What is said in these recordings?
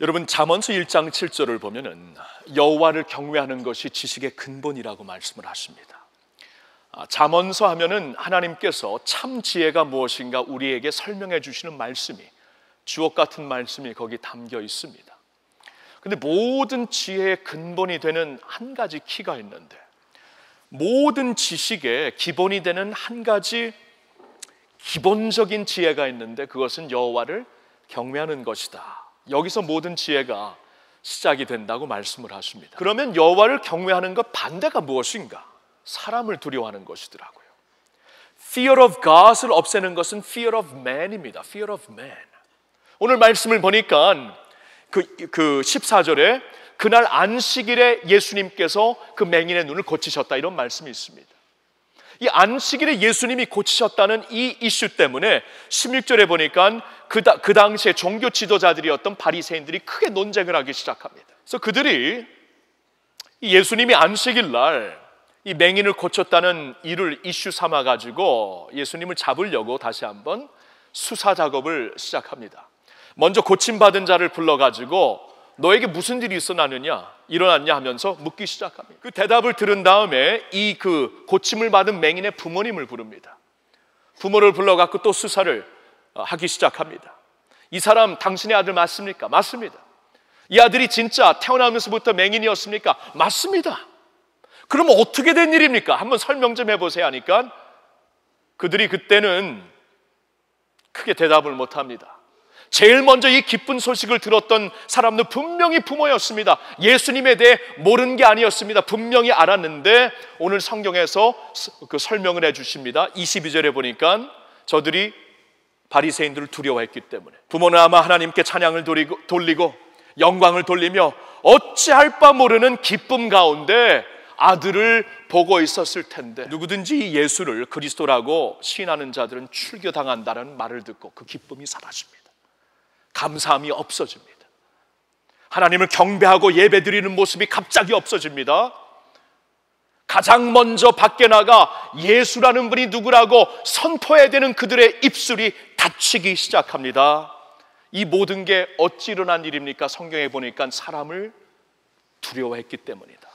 여러분, 잠언서 1장 7절을 보면은 여호와를 경외하는 것이 지식의 근본이라고 말씀을 하십니다. 잠언서 하면은 하나님께서 참 지혜가 무엇인가 우리에게 설명해 주시는 말씀이, 주옥 같은 말씀이 거기 담겨 있습니다. 근데 모든 지혜의 근본이 되는 한 가지 키가 있는데, 모든 지식의 기본이 되는 한 가지 기본적인 지혜가 있는데, 그것은 여호와를 경외하는 것이다. 여기서 모든 지혜가 시작이 된다고 말씀을 하십니다. 그러면 여호와를 경외하는 것 반대가 무엇인가? 사람을 두려워하는 것이더라고요. Fear of God을 없애는 것은 Fear of Man입니다. Fear of Man. 오늘 말씀을 보니까 그 14절에 그날 안식일에 예수님께서 그 맹인의 눈을 고치셨다, 이런 말씀이 있습니다. 이 안식일에 예수님이 고치셨다는 이 이슈 때문에 16절에 보니까 그 당시에 종교 지도자들이었던 바리새인들이 크게 논쟁을 하기 시작합니다. 그래서 그들이 예수님이 안식일 날 이 맹인을 고쳤다는 일을 이슈 삼아 가지고 예수님을 잡으려고 다시 한번 수사 작업을 시작합니다. 먼저 고침받은 자를 불러가지고 너에게 무슨 일이 일어났냐 하면서 묻기 시작합니다. 그 대답을 들은 다음에 이 고침을 받은 맹인의 부모님을 부릅니다. 부모를 불러갖고 또 수사를 하기 시작합니다. 이 사람 당신의 아들 맞습니까? 맞습니다. 이 아들이 진짜 태어나면서부터 맹인이었습니까? 맞습니다. 그러면 어떻게 된 일입니까? 한번 설명 좀 해보세요 하니까 그들이 그때는 크게 대답을 못합니다. 제일 먼저 이 기쁜 소식을 들었던 사람들 분명히 부모였습니다. 예수님에 대해 모르는 게 아니었습니다. 분명히 알았는데 오늘 성경에서 그 설명을 해주십니다. 22절에 보니까 저들이 바리새인들을 두려워했기 때문에 부모는 아마 하나님께 찬양을 돌리고 영광을 돌리며 어찌할 바 모르는 기쁨 가운데 아들을 보고 있었을 텐데, 누구든지 예수를 그리스도라고 시인하는 자들은 출교당한다는 말을 듣고 그 기쁨이 사라집니다. 감사함이 없어집니다. 하나님을 경배하고 예배드리는 모습이 갑자기 없어집니다. 가장 먼저 밖에 나가 예수라는 분이 누구라고 선포해야 되는 그들의 입술이 닫히기 시작합니다. 이 모든 게 어찌 일어난 일입니까? 성경에 보니까 사람을 두려워했기 때문이다.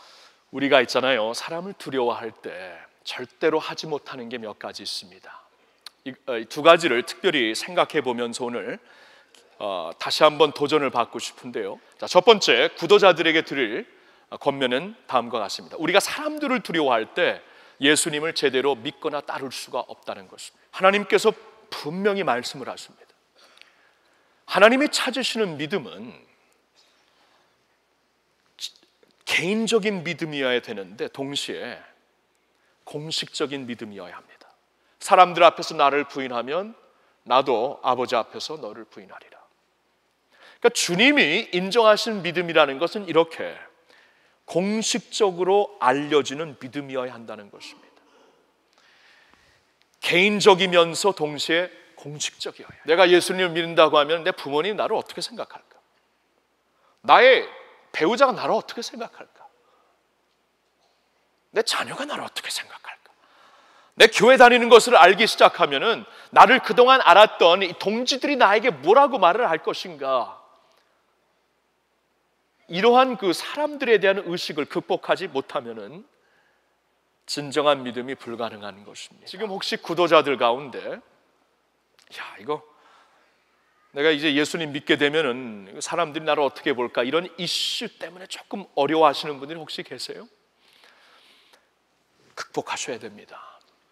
우리가 있잖아요, 사람을 두려워할 때 절대로 하지 못하는 게 몇 가지 있습니다. 이 두 가지를 특별히 생각해 보면서 오늘 다시 한번 도전을 받고 싶은데요. 자, 첫 번째, 구도자들에게 드릴 권면은 다음과 같습니다. 우리가 사람들을 두려워할 때 예수님을 제대로 믿거나 따를 수가 없다는 것입니다. 하나님께서 분명히 말씀을 하십니다. 하나님이 찾으시는 믿음은 개인적인 믿음이어야 되는데 동시에 공식적인 믿음이어야 합니다. 사람들 앞에서 나를 부인하면 나도 아버지 앞에서 너를 부인하리라. 그러니까 주님이 인정하신 믿음이라는 것은 이렇게 공식적으로 알려지는 믿음이어야 한다는 것입니다. 개인적이면서 동시에 공식적이어야 해요. 내가 예수님을 믿는다고 하면 내 부모님 나를 어떻게 생각할까? 나의 배우자가 나를 어떻게 생각할까? 내 자녀가 나를 어떻게 생각할까? 내 교회 다니는 것을 알기 시작하면은 나를 그동안 알았던 이 동지들이 나에게 뭐라고 말을 할 것인가? 이러한 그 사람들에 대한 의식을 극복하지 못하면은 진정한 믿음이 불가능한 것입니다. 지금 혹시 구도자들 가운데 이거 내가 이제 예수님 믿게 되면은 사람들이 나를 어떻게 볼까, 이런 이슈 때문에 조금 어려워하시는 분들이 혹시 계세요? 극복하셔야 됩니다.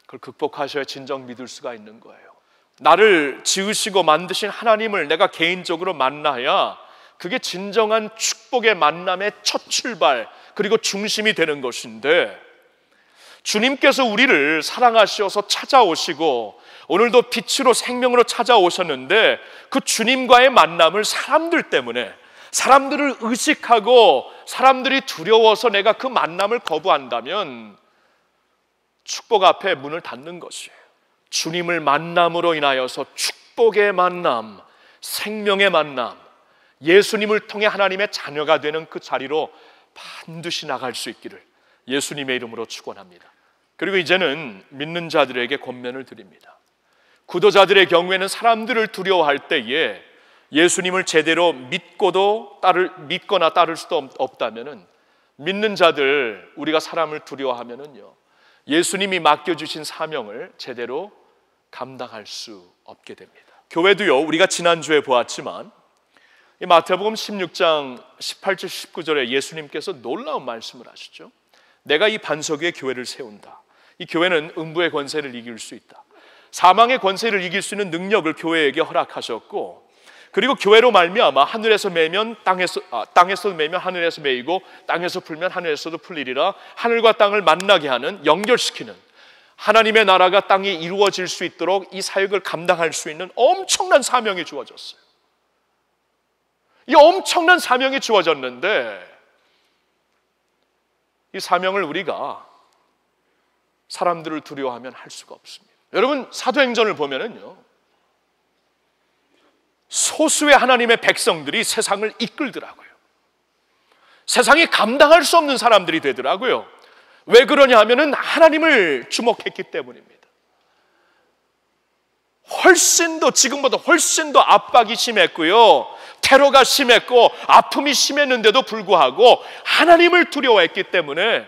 그걸 극복하셔야 진정 믿을 수가 있는 거예요. 나를 지으시고 만드신 하나님을 내가 개인적으로 만나야 그게 진정한 축복의 만남의 첫 출발, 그리고 중심이 되는 것인데, 주님께서 우리를 사랑하셔서 찾아오시고 오늘도 빛으로 생명으로 찾아오셨는데 그 주님과의 만남을 사람들 때문에, 사람들을 의식하고 사람들이 두려워서 내가 그 만남을 거부한다면 축복 앞에 문을 닫는 것이에요. 주님을 만남으로 인하여서 축복의 만남, 생명의 만남, 예수님을 통해 하나님의 자녀가 되는 그 자리로 반드시 나갈 수 있기를 예수님의 이름으로 축원합니다. 그리고 이제는 믿는 자들에게 권면을 드립니다. 구도자들의 경우에는 사람들을 두려워할 때에 예수님을 제대로 믿거나 따를 수도 없다면은, 믿는 자들, 우리가 사람을 두려워하면은요, 예수님이 맡겨주신 사명을 제대로 감당할 수 없게 됩니다. 교회도요, 우리가 지난주에 보았지만 이 마태복음 16장 18절 19절에 예수님께서 놀라운 말씀을 하시죠. 내가 이 반석 위에 교회를 세운다. 이 교회는 음부의 권세를 이길 수 있다. 사망의 권세를 이길 수 있는 능력을 교회에게 허락하셨고, 그리고 교회로 말미암아 하늘에서 매면 땅에서 매면 하늘에서 매이고 땅에서 풀면 하늘에서도 풀리리라. 하늘과 땅을 만나게 하는, 연결시키는 하나님의 나라가 땅에 이루어질 수 있도록 이 사역을 감당할 수 있는 엄청난 사명이 주어졌어요. 이 엄청난 사명이 주어졌는데, 이 사명을 우리가 사람들을 두려워하면 할 수가 없습니다. 여러분, 사도행전을 보면은요, 소수의 하나님의 백성들이 세상을 이끌더라고요. 세상이 감당할 수 없는 사람들이 되더라고요. 왜 그러냐 하면은 하나님을 주목했기 때문입니다. 지금보다 훨씬 더 압박이 심했고요, 테러가 심했고 아픔이 심했는데도 불구하고 하나님을 두려워했기 때문에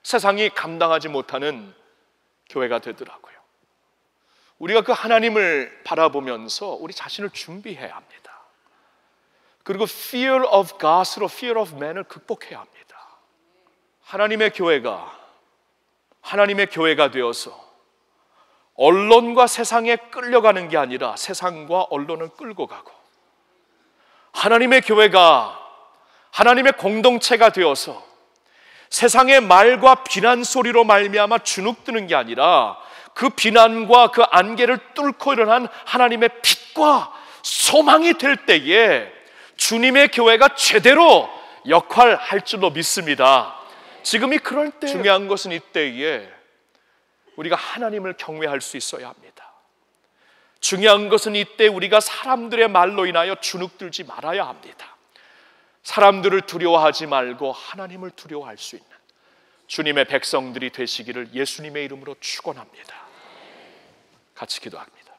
세상이 감당하지 못하는 교회가 되더라고요. 우리가 그 하나님을 바라보면서 우리 자신을 준비해야 합니다. 그리고 fear of God으로 fear of man을 극복해야 합니다. 하나님의 교회가 되어서 언론과 세상에 끌려가는 게 아니라 세상과 언론을 끌고 가고, 하나님의 교회가 하나님의 공동체가 되어서 세상의 말과 비난 소리로 말미암아 주눅드는 게 아니라 그 비난과 그 안개를 뚫고 일어난 하나님의 빛과 소망이 될 때에 주님의 교회가 제대로 역할할 줄로 믿습니다. 지금이 그럴 때, 중요한 것은 이때에 우리가 하나님을 경외할 수 있어야 합니다. 중요한 것은 이때 우리가 사람들의 말로 인하여 주눅들지 말아야 합니다. 사람들을 두려워하지 말고 하나님을 두려워할 수 있는 주님의 백성들이 되시기를 예수님의 이름으로 축원합니다. 같이 기도합니다.